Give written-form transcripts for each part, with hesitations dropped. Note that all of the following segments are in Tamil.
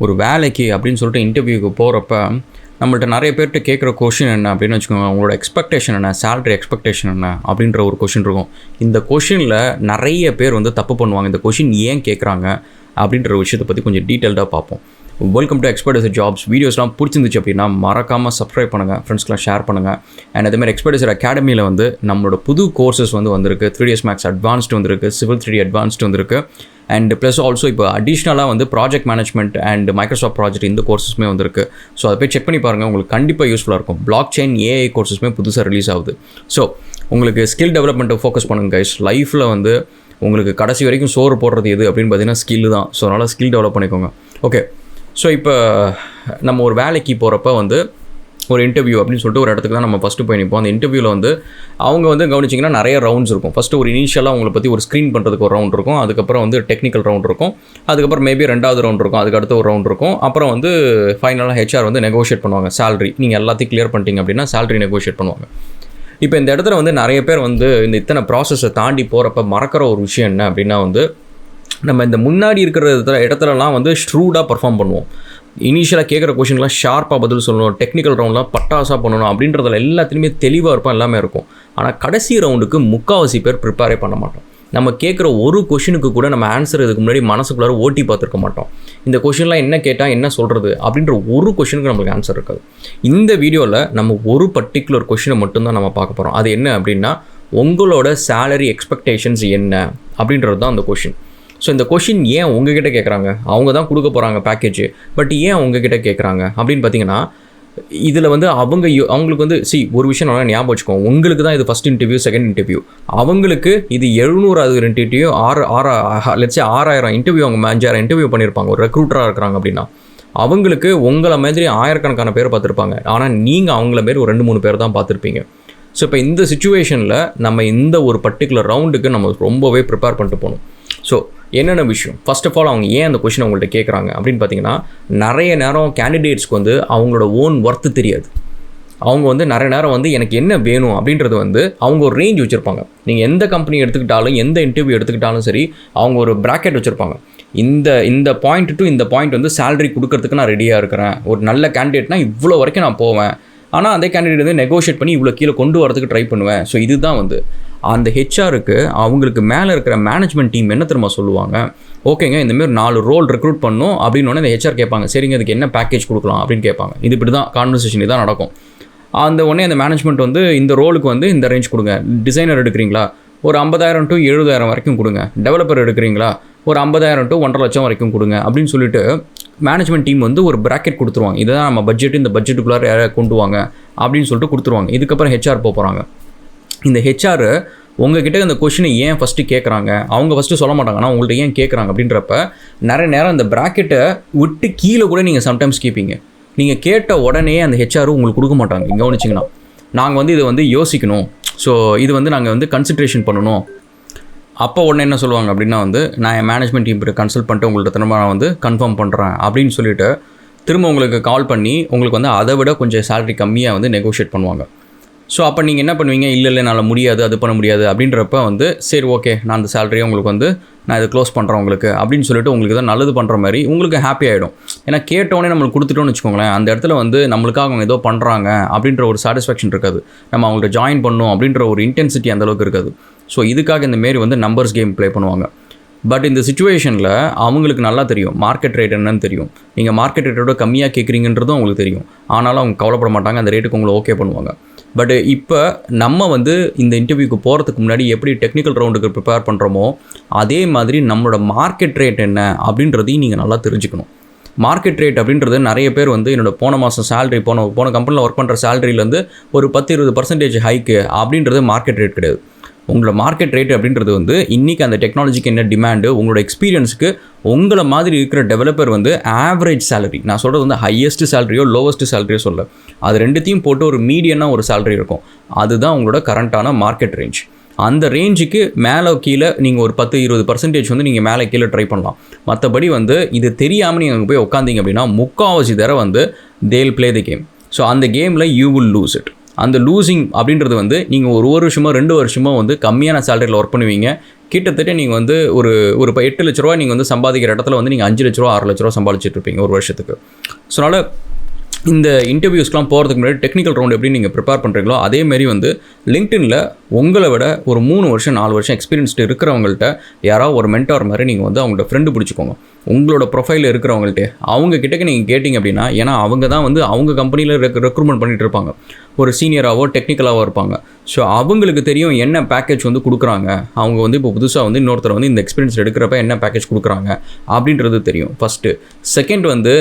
ஒரு வேலைக்கு அப்படின்னு சொல்லிட்டு இன்டர்வியூக்கு போகிறப்ப நம்மள்ட்ட நிறைய பேர்கிட்ட கேட்குற கொஷின் என்ன அப்படின்னு வச்சுக்கோங்க. உங்களோட எக்ஸ்பெக்டேஷன் என்ன, சேலரி எக்ஸ்பெக்டேஷன் என்ன அப்படின்ற ஒரு கொஷின் இருக்கும். இந்த கொஷினில் நிறைய பேர் வந்து தப்பு பண்ணுவாங்க. இந்த கொஷின் ஏன் கேட்குறாங்க அப்படின்ற விஷயத்தை பற்றி கொஞ்சம் டீட்டெயில்டாக பார்ப்போம். Welcome to Expertiser jobs. வீடியோஸ்லாம் பிடிச்சிருந்துச்சு அப்படின்னா மறக்காமல் சப்ஸ்கிரைப் பண்ணுங்கள், ஃப்ரெண்ட்ஸ்க்குலாம் ஷேர் பண்ணுங்கள். அண்ட் அதேமாதிரி எக்ஸ்பர்டைசர் அகாடமியில் வந்து நம்மளோட புது கோர்சஸ் வந்து வந்திருக்கு. 3ds மேக்ஸ் அட்வான்ஸ்டு வந்திருக்கு, சிவில் 3D அட்வான்ஸ்டு வந்திருக்கு. அண்ட் ப்ளஸ் ஆல்சோ இப்போ அடிஷ்னலாக வந்து project management and Microsoft project இந்த கோர்ஸஸுமே வந்திருக்கு. ஸோ அதை போய் செக் பண்ணி பாருங்கள், உங்களுக்கு கண்டிப்பாக யூஸ்ஃபுல்லாக இருக்கும். பிளாக் செயின் ஏஐ கோர்ஸஸுமே புதுசாக ரிலீஸ் ஆகுது. ஸோ உங்களுக்கு ஸ்கில் டெவலப்மெண்ட்டை ஃபோக்கஸ் பண்ணுங்க கைஸ். லைஃப்பில் வந்து உங்களுக்கு கடைசி வரைக்கும் சோறு போடுறது எது அப்படின்னு பார்த்தீங்கன்னா ஸ்கில் தான். ஸோ அதனால் ஸ்கில் டெவலப் பண்ணிக்கோங்க. ஓகே, ஸோ இப்போ நம்ம ஒரு வேலைக்கு போகிறப்ப வந்து ஒரு இன்டர்வியூ அப்படின்னு சொல்லிட்டு ஒரு இடத்துக்கு தான் நம்ம ஃபஸ்ட்டு போய் நிற்போம். அந்த இன்டர்வியூவில் வந்து அவங்க வந்து கவனிச்சிங்கன்னா நிறைய ரவுண்ட்ஸ் இருக்கும். ஃபஸ்ட்டு ஒரு இனிஷியலாக அவங்களை பற்றி ஒரு ஸ்க்ரீன் பண்ணுறதுக்கு ஒரு ரவுண்ட் இருக்கும். அதுக்கப்புறம் வந்து டெக்னிக்கல் ரவுண்ட் இருக்கும். அதுக்கப்புறம் மேபி 2வது ரவுண்ட் இருக்கும். அதுக்கு அடுத்து ஒரு ரவுண்ட் இருக்கும். அப்புறம் வந்து ஃபைனலாக ஹெச்ஆர் வந்து நெகோஷியேட் பண்ணுவாங்க. சேலரி நீங்கள் எல்லாத்தையும் கிளியர் பண்ணிட்டீங்க அப்படின்னா சேலரி நெகோஷியேட் பண்ணுவாங்க. இப்போ இந்த இடத்துல வந்து நிறைய பேர் வந்து இந்த இத்தனை ப்ராசஸை தாண்டி போகிறப்ப மறக்கிற ஒரு விஷயம் என்ன அப்படின்னா வந்து நம்ம இந்த முன்னாடி இருக்கிற இடத்துலலாம் வந்து ஷ்ரூடாக பர்ஃபார்ம் பண்ணுவோம். இனிஷியலாக கேட்குற கொஷின்லாம் ஷார்ப்பாக பதில் சொல்லணும், டெக்னிக்கல் ரவுண்ட்லாம் பட்டாசாக பண்ணணும் அப்படின்றதுல எல்லாத்துலேயுமே தெளிவாக இருப்போம், எல்லாமே இருக்கும். ஆனால் கடைசி ரவுண்டுக்கு முக்கால்வாசி பேர் ப்ரிப்பேரே பண்ண மாட்டோம். நம்ம கேட்குற ஒரு கொஷினுக்கு கூட நம்ம ஆன்சர் இதுக்கு முன்னாடி மனசுக்குள்ளார ஓட்டி பார்த்துருக்க மாட்டோம். இந்த கொஷின்லாம் என்ன கேட்டால் என்ன சொல்கிறது அப்படின்ற ஒரு கொஷினுக்கு நம்மளுக்கு ஆன்சர் இருக்காது. இந்த வீடியோவில் நம்ம ஒரு பர்டிகுலர் கொஷினை மட்டும்தான் நம்ம பார்க்க போகிறோம். அது என்ன அப்படின்னா உங்களோட சேலரி எக்ஸ்பெக்டேஷன்ஸ் என்ன அப்படின்றது தான் அந்த கொஷின். ஸோ இந்த கொஷின் ஏன் உங்ககிட்ட கேட்குறாங்க? அவங்க தான் கொடுக்க போகிறாங்க பேக்கேஜ், பட் ஏன் உங்ககிட்ட கேட்குறாங்க அப்படின்னு பார்த்தீங்கன்னா இதில் வந்து அவங்களுக்கு வந்து ஒரு விஷயம் நல்லா ஞாபகம் வச்சுக்கோங்க. உங்களுக்கு தான் இது ஃபஸ்ட் இன்டர்வியூ, செகண்ட் இன்டர்வியூ. அவங்களுக்கு இது 700வது இன்டர்வியூ, 6000 இன்டர்வியூ, அவங்க 5000 இன்டர்வியூ பண்ணியிருப்பாங்க. ஒரு ரெக்ரூட்டராக இருக்கிறாங்க அப்படின்னா அவங்களுக்கு உங்களை மாதிரி ஆயிரக்கணக்கான பேர் பார்த்துருப்பாங்க. ஆனால் நீங்கள் அவங்கள மாரி ஒரு 2-3 பேர் தான் பார்த்துருப்பீங்க. ஸோ இப்போ இந்த சிச்சுவேஷனில் நம்ம இந்த ஒரு பர்டிகுலர் ரவுண்டுக்கு நம்ம ரொம்பவே ப்ரிப்பேர் பண்ணிட்டு போகணும். ஸோ என்னென்ன விஷயம், ஃபர்ஸ்ட் ஆஃப் ஆல் அவங்க ஏன் அந்த கொஷின் அவங்கள்ட்ட கேட்குறாங்க அப்படின்னு பார்த்தீங்கன்னா நிறைய நேரம் கேண்டிடேட்ஸ்க்கு வந்து அவங்களோட ஓன் ஒர்த்து தெரியாது. அவங்க வந்து நிறைய நேரம் வந்து எனக்கு என்ன வேணும் அப்படின்றது வந்து அவங்க ஒரு ரேஞ்ச் வச்சுருப்பாங்க. நீங்கள் எந்த கம்பெனி எடுத்துக்கிட்டாலும் எந்த இன்டர்வியூ எடுத்துக்கிட்டாலும் சரி, அவங்க ஒரு ப்ராக்கெட் வச்சுருப்பாங்க. இந்த பாயிண்ட் டு இந்த பாயிண்ட் வந்து சேலரி கொடுக்கறதுக்கு நான் ரெடியாக இருக்கிறேன். ஒரு நல்ல கேண்டிடேட்னா இவ்வளோ வரைக்கும் நான் போவேன், ஆனால் அதே கேண்டிடேட் வந்து நெகோஷியேட் பண்ணி இவ்வளோ கீழே கொண்டு வரதுக்கு ட்ரை பண்ணுவேன். ஸோ இதுதான் வந்து அந்த ஹெச்ஆருக்கு அவங்களுக்கு மேலே இருக்கிற மேனேஜ்மெண்ட் டீம் என்ன தெரியுமா சொல்லுவாங்க, ஓகேங்க இந்தமாரி 4 ரோல் ரெக்ரூட் பண்ணணும் அப்படின்னு இந்த ஹெச்ஆர் கேட்பாங்க. சரிங்க, அதுக்கு என்ன பேக்கேஜ் கொடுக்கலாம் அப்படின்னு கேட்பாங்க. இது இப்படி தான் கான்வர்சேஷன் இதான் நடக்கும். அந்த மேனேஜ்மெண்ட் வந்து இந்த ரோலுக்கு வந்து இந்த ரேஞ்ச் கொடுங்க. டிசைனர் எடுக்கிறீங்களா, ஒரு 50,000 to 70,000 வரைக்கும் கொடுங்க. டெவலப்பர் எடுக்கிறீங்களா, ஒரு 50,000 to 1.5 லட்சம் வரைக்கும் கொடுங்க அப்படின்னு சொல்லிட்டு மேனேஜ்மெண்ட் டீம் வந்து ஒரு ப்ராக்கெட் கொடுத்துருவாங்க. இதுதான் நம்ம பட்ஜெட், இந்த பட்ஜெட்டுக்குள்ளார யாரை கொண்டு வாங்க அப்படின்னு சொல்லிட்டு கொடுத்துருவாங்க. இதுக்கப்புறம் ஹெச்ஆர் போகிறாங்க. இந்த ஹெச்ஆர் உங்ககிட்ட இந்த கொஷினை ஏன் ஃபஸ்ட்டு கேட்குறாங்க, அவங்க ஃபஸ்ட்டு சொல்ல மாட்டாங்க, ஆனால் உங்கள்கிட்ட ஏன் கேட்குறாங்க அப்படின்றப்ப நிறைய நேரம் இந்த ப்ராக்கெட்டை விட்டு கீழே கூட நீங்கள் சம்டைம்ஸ் கேட்பீங்க. நீங்கள் கேட்ட உடனே அந்த ஹெச்ஆர் உங்களுக்கு கொடுக்க மாட்டாங்க. இங்கே கவனிச்சிங்கன்னா நாங்கள் வந்து இதை வந்து யோசிக்கணும், ஸோ இது வந்து நாங்கள் வந்து கன்சிட்ரேஷன் பண்ணணும். அப்போ உடனே என்ன சொல்லுவாங்க அப்படின்னா வந்து நான் என் மேனேஜ்மெண்ட் டீம் கன்சல்ட் பண்ணிட்டு உங்கள்கிட்ட திரும்ப நான் வந்து கன்ஃபார்ம் பண்ணுறேன் அப்படின்னு சொல்லிட்டு திரும்ப உங்களுக்கு கால் பண்ணி உங்களுக்கு வந்து அதை விட கொஞ்சம் சேலரி கம்மியாக வந்து நெகோஷியேட் பண்ணுவாங்க. ஸோ அப்போ நீங்கள் என்ன பண்ணுவீங்க, இல்லை என்னால் முடியாது, அது பண்ண முடியாது அப்படின்றப்ப வந்து சரி ஓகே நான் அந்த சேலரியை உங்களுக்கு வந்து நான் இதை க்ளோஸ் பண்ணுறேன் உங்களுக்கு அப்படின்னு சொல்லிட்டு உங்களுக்கு தான் நல்லது பண்ணுற மாதிரி உங்களுக்கு ஹாப்பி ஆகிடும். ஏன்னா கேட்டோடனே நம்மளுக்கு கொடுத்துட்டோன்னு வச்சுக்கோங்களேன், அந்த இடத்துல வந்து நம்மளுக்காக அவங்க ஏதோ பண்ணுறாங்க அப்படின்ற ஒரு சாட்டிஸ்ஃபேக்ஷன் இருக்காது. நம்ம அவங்கள்ட்ட ஜாயின் பண்ணணும் அப்படின்ற ஒரு இன்டென்சிட்டி அந்தளவுக்கு இருக்காது. ஸோ இதுக்காக இந்தமாரி வந்து நம்பர்ஸ் கேம் ப்ளே பண்ணுவாங்க. பட் இந்த சிச்சுவேஷனில் அவங்களுக்கு நல்லா தெரியும் மார்க்கெட் ரேட் என்னன்னு தெரியும். நீங்கள் மார்க்கெட் ரேட்டோட கம்மியாக கேட்குறீங்கன்றதும் அவங்களுக்கு தெரியும். ஆனாலும் அவங்க கவலைப்பட மாட்டாங்க, அந்த ரேட்டுக்கு உங்களை ஓகே பண்ணுவாங்க. பட் இப்போ நம்ம வந்து இந்த இன்டர்வியூக்கு போகிறதுக்கு முன்னாடி எப்படி டெக்னிக்கல் ரவுண்டுக்கு ப்ரிப்பேர் பண்ணுறோமோ அதே மாதிரி நம்மளோட மார்க்கெட் ரேட் என்ன அப்படின்றதையும் நீங்கள் நல்லா தெரிஞ்சுக்கணும். மார்க்கெட் ரேட் அப்படின்றது நிறைய பேர் வந்து என்னோட போன மாதம் சேலரி போன கம்பெனியில் ஒர்க் பண்ணுற சேலரியிலேருந்து ஒரு 10-20% ஹைக்கு அப்படின்றது மார்க்கெட் ரேட் கிடையாது. உங்களோட மார்க்கெட் ரேட் அப்படின்றது வந்து இன்றைக்கி அந்த டெக்னாலஜிக்கு என்ன டிமாண்டு, உங்களோட எக்ஸ்பீரியன்ஸுக்கு உங்களை மாதிரி இருக்கிற டெவலப்பர் வந்து ஆவரேஜ் சேலரி, நான் சொல்கிறது வந்து ஹையஸ்ட் சேலரியோ லோவஸ்ட் சேலரியோ சொல்ல, அது ரெண்டுத்தையும் போட்டு ஒரு மீடியனாக ஒரு சேலரி இருக்கும். அதுதான் உங்களோட கரண்ட்டான மார்க்கெட் ரேஞ்ச். அந்த ரேஞ்சுக்கு மேலே கீழே நீங்கள் ஒரு 10-20% வந்து நீங்கள் மேலே கீழே ட்ரை பண்ணலாம். மற்றபடி வந்து இது தெரியாமல் நீங்கள் அங்கே போய் உட்காந்திங்க அப்படின்னா முக்கால்வாசி தடவை வந்து தேல் ப்ளே த கேம். ஸோ அந்த கேமில் யூ வில் லூஸ் இட். அந்த லூசிங் அப்படின்றது வந்து நீங்கள் ஒரு வருஷமோ 2 வருஷமோ வந்து கம்மியான சேலரியில் ஒர்க் பண்ணுவீங்க. கிட்டத்தட்ட நீங்கள் வந்து ஒரு 8 லட்ச ரூபா நீங்கள் வந்து சம்பாதிக்கிற இடத்துல வந்து நீங்கள் 5 லட்ச ரூபா 6 லட்ச ரூபா சம்பாதிச்சிட்டு இருப்பீங்க ஒரு வருஷத்துக்கு. ஸோ அதனால் இந்த இன்டர்வியூஸ்லாம் போகிறதுக்கு முன்னாடி டெக்னிக்கல் ரவுண்ட் எப்படி நீங்கள் ப்ரிப்பேர் பண்ணுறீங்களோ அதேமாரி வந்து லிங்க்டின்ல உங்களை விட ஒரு 3 வருஷம் 4 வருஷம் எக்ஸ்பீரியன்ஸ்டு இருக்கிறவங்கள்ட்ட யாராவது ஒரு மென்டார் மாதிரி நீங்கள் வந்து அவங்களோட ஃப்ரெண்டு பிடிச்சிக்கோங்க. உங்களோட ப்ரொஃபைலில் இருக்கிறவங்கள்ட்ட அவங்க கிட்டக்க நீங்கள் கேட்டிங்க அப்படின்னா, ஏன்னா அவங்க தான் வந்து அவங்க கம்பெனியில் ரெக்ரூட்மெண்ட் பண்ணிகிட்டு இருப்பாங்க, ஒரு சீனியராகவோ டெக்னிக்கலாகவோ இருப்பாங்க. ஸோ அவங்களுக்கு தெரியும் என்ன பேக்கேஜ் வந்து கொடுக்குறாங்க, அவங்க வந்து இப்போ புதுசாக வந்து இன்னொருத்தர் வந்து இந்த எக்ஸ்பீரியன்ஸ் எடுக்கிறப்ப என்ன பேக்கேஜ் கொடுக்குறாங்க அப்படின்றது தெரியும் ஃபஸ்ட்டு. செகண்ட் வந்து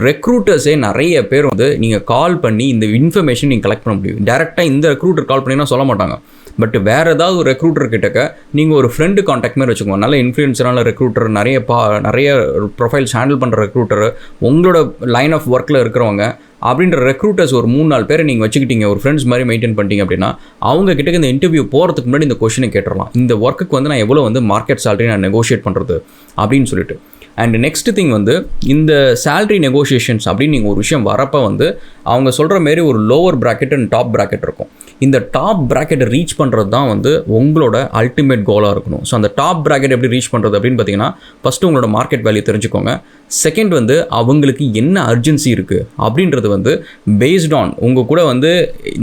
ரெக்ரூட்டர்ஸே நிறைய பேர் வந்து நீங்கள் கால் பண்ணி இந்த இன்ஃபர்மேஷன் நீங்கள் கலெக்ட் பண்ண முடியும். டேரெக்டாக இந்த ரெக்ரூட்டர் கால் பண்ணிங்கன்னா சொல்ல மாட்டாங்க. பட் வேறு ஏதாவது ஒரு ரெக்ரூட்டர் கிட்டக்க நீங்கள் ஒரு ஃப்ரெண்டு காண்டாக்ட் மாதிரி வச்சுக்கோங்க. நல்ல இன்ஃப்ளூயன்ஸரான ரெக்ரூட்டர், நிறைய ப்ரொஃபைல்ஸ் ஹேண்டில் பண்ணுற ரெக்ரூட்டர், உங்களோட லைன் ஆஃப் ஒர்க்கில் இருக்கிறவங்க அப்படின்ற ரெக்ரூட்டர்ஸ் ஒரு 3-4 பேரை நீங்கள் வச்சுக்கிட்டீங்க, ஒரு ஃப்ரெண்ட்ஸ் மாதிரி மெயின்டைன் பண்ணிட்டீங்க அப்படின்னா அவங்க கிட்டக்க இந்த இன்டர்வியூ போகிறதுக்கு முன்னாடி இந்த கொஷினை கேட்டுடலாம். இந்த ஒர்க்குக்கு வந்து நான் எவ்வளோ வந்து மார்க்கெட் சேலரி நான் நெகோஷியேட் பண்ணுறது அப்படின்னு சொல்லிட்டு. அண்ட் நெக்ஸ்ட் திங் வந்து இந்த சேலரி நெகோஷியேஷன்ஸ் அப்படின்னு நீங்கள் ஒரு விஷயம் வரப்போ வந்து அவங்க சொல்கிற மாரி ஒரு lower bracket and top bracket இருக்கும். இந்த டாப் ப்ராக்கெட்டை ரீச் பண்ணுறது தான் வந்து உங்களோட அல்டிமேட் கோலாக இருக்கணும். ஸோ அந்த டாப் ப்ராக்கெட் எப்படி ரீச் பண்ணுறது அப்படின்னு பார்த்தீங்கன்னா, ஃபஸ்ட்டு உங்களோட மார்க்கெட் வேல்யூ தெரிஞ்சுக்கோங்க. செகண்ட் வந்து அவங்களுக்கு என்ன அர்ஜென்சி இருக்குது அப்படின்றது வந்து பேஸ்ட் ஆன் உங்கள் கூட வந்து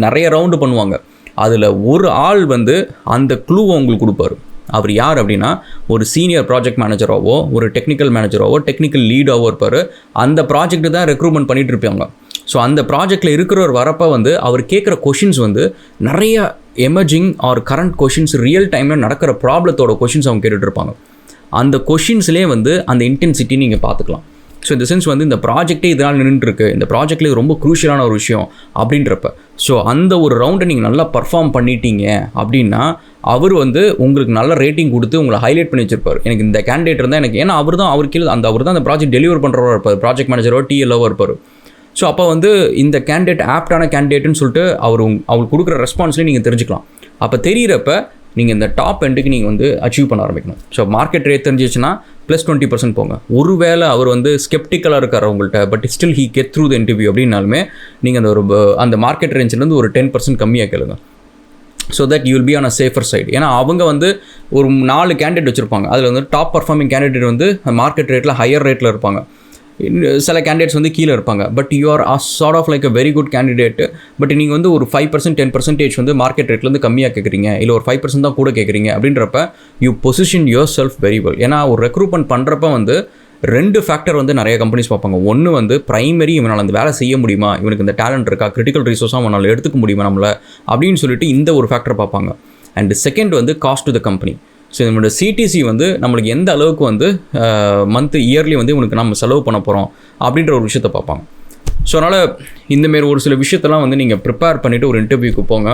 நிறைய ரவுண்டு பண்ணுவாங்க. அதில் ஒரு ஆள் வந்து அந்த க்ளூவை உங்களுக்கு கொடுப்பாரு. அவர் யார் அப்படின்னா, ஒரு சீனியர் ப்ராஜெக்ட் மேனேஜராகவோ ஒரு டெக்னிக்கல் மேனேஜராகவோ டெக்னிக்கல் லீடாகவோ இருப்பார். அந்த ப்ராஜெக்ட்டு தான் ரெக்ரூட்மெண்ட் பண்ணிகிட்டு இருப்பாங்க. ஸோ அந்த ப்ராஜெக்டில் இருக்கிறவர் வரப்போ வந்து அவர் கேட்குற கொஷின்ஸ் வந்து நிறைய emerging or current questions, real டைமில் நடக்கிற ப்ராப்ளத்தோட கொஷின்ஸ் அவங்க கேட்டுட்டு இருப்பாங்க. அந்த கொஷின்ஸ்லேயே வந்து அந்த இன்டென்சிட்டி நீங்கள் பார்த்துக்கலாம். ஸோ இந்த சென்ஸ் வந்து இந்த ப்ராஜெக்டே இதனால் நின்றுருக்கு, இந்த ப்ராஜெக்ட்ல இது ரொம்ப க்ரூஷியலான ஒரு விஷயம் அப்படின்றப்ப, ஸோ அந்த ஒரு ரவுண்டை நீங்கள் நல்லா பர்ஃபார்ம் பண்ணிட்டீங்க அப்படின்னா அவர் வந்து உங்களுக்கு நல்ல ரேட்டிங் கொடுத்து உங்களை ஹைலைட் பண்ணி வச்சிருப்பார். எனக்கு இந்த கேண்டிடேட் இருந்தால் எனக்கு, ஏன்னா அவர் தான் அந்த ப்ராஜெக்ட் டெலிவர் பண்ணுறவராக இருப்பார், ப்ராஜெக்ட் மேனேஜரோ டிஎல்ஓவோ இருப்பார். ஸோ அப்போ வந்து இந்த கேண்டிடேட் ஆப்டான கேண்டிடேட்னு சொல்லிட்டு அவருக்கு கொடுக்குற ரெஸ்பான்ஸ்லேயே நீங்கள் தெரிஞ்சுக்கலாம். அப்போ தெரிகிறப்ப நீங்கள் இந்த டாப் எண்டுக்கு நீங்கள் வந்து அச்சீவ் பண்ண ஆரம்பிக்கணும். ஸோ மார்க்கெட் ரேட் தெரிஞ்சிச்சுன்னா +20% போங்க. ஒருவேளை அவர் வந்து ஸ்கெப்டிக்கலாக இருக்கார் உங்கள்கிட்ட, but still he get through the interview அப்படின்னாலுமே நீங்கள் அந்த மார்க்கெட் ரேஞ்சிலேருந்து ஒரு 10% கம்மியாக கேளுங்க. So that you will be on a safer side. ஏன்னா அவங்க வந்து ஒரு 4 கேண்டிடேட் வச்சுருப்பாங்க. அதில் வந்து டாப் பர்ஃபார்மிங் கேண்டிடேட் வந்து மார்க்கெட் ரேட்டில் ஹையர் ரேட்டில் இருப்பாங்க, சில கேண்டிடேட்ஸ் வந்து கீழே இருப்பாங்க. But you are sort of like a very good candidate. பட் நீங்கள் வந்து ஒரு 5% 10% வந்து மார்க்கெட் ரேட்லேருந்து கம்மியாக கேட்குறீங்க, இல்லை ஒரு 5% தான் கூட கேட்குறீங்க அப்படின்றப்ப you position your self very well. ஏன்னா ஒரு ரெக்ரூட்மெண்ட் பண்ணுறப்ப வந்து 2 ஃபேக்டர் வந்து நிறைய கம்பெனிஸ் பார்ப்பாங்க. ஒன்று வந்து ப்ரைமரி, இவனால் அந்த வேலை செய்ய முடியுமா, இவனுக்கு இந்த டேலண்ட் இருக்கா, கிரிட்டிக்கல் ரிசோர்ஸாக அவனால் எடுத்துக்க முடியுமா நம்மளை அப்படின்னு சொல்லிட்டு இந்த ஒரு ஃபேக்டர் பார்ப்பாங்க. அண்ட் செகண்ட் வந்து cost to the company. So நம்மளோட சிடிசி வந்து நம்மளுக்கு எந்த அளவுக்கு வந்து இயர்லி வந்து இவனுக்கு நம்ம செலவு பண்ண போகிறோம் அப்படின்ற ஒரு விஷயத்தை பார்ப்பாங்க. ஸோ அதனால் இந்தமாரி ஒரு சில விஷயத்தெல்லாம் வந்து நீங்கள் ப்ரிப்பேர் பண்ணிவிட்டு ஒரு இன்டர்வியூக்கு போங்க.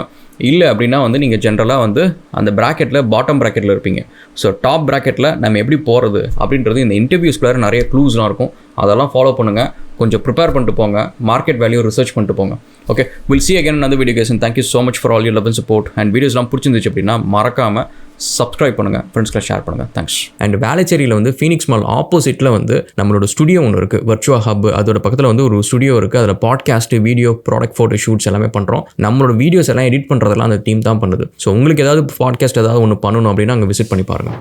இல்லை அப்படின்னா வந்து நீங்கள் ஜென்ரலாக வந்து அந்த ப்ராக்கெட்டில் பாட்டம் ப்ராக்கெட்டில் இருப்பீங்க. ஸோ டாப் ப்ராக்கெட்டில் நம்ம எப்படி போகிறது அப்படின்றது இந்த இன்டர்வியூஸ்குள்ளே நிறைய க்ளூஸ்லாம் இருக்கும். அதெல்லாம் ஃபாலோ பண்ணுங்கள். கொஞ்சம் ப்ரிப்பேர் பண்ணிட்டு போங்க, மார்க்கெட் வேல்யூ ரிசர்ச் பண்ணிட்டு போங்க. Okay, will see again another video guys, and thank you so much for all your love and support. And வீடியோஸ்லாம் பிடிச்சிருந்துச்சு அப்படின்னா மறக்காமல் சப்ஸ்கிரைப் பண்ணுங்கள், ஃப்ரெண்ட்ஸ்களை ஷேர் பண்ணுங்கள். தேங்க்ஸ். அண்ட் வேளச்சேரியில் வந்து ஃபீனிக்ஸ் மால் ஆப்போசிட்டில் வந்து நம்மளோட ஸ்டுடியோ ஒன்று இருக்குது, வர்ச்சுவா ஹப். அதோட பக்கத்தில் வந்து ஒரு ஸ்டுடியோ இருக்குது. அதில் podcast, video, product photo shoots எல்லாமே பண்ணுறோம். நம்மளோட வீடியோஸ் எல்லாம் எடிட் பண்ணுறதெல்லாம் அந்த டீம் தான் பண்ணுது. ஸோ உங்களுக்கு ஏதாவது பாட்காஸ்ட் ஏதாவது ஒன்று பண்ணணும் அப்படின்னா அங்கே விசிட் பண்ணி பாருங்கள்.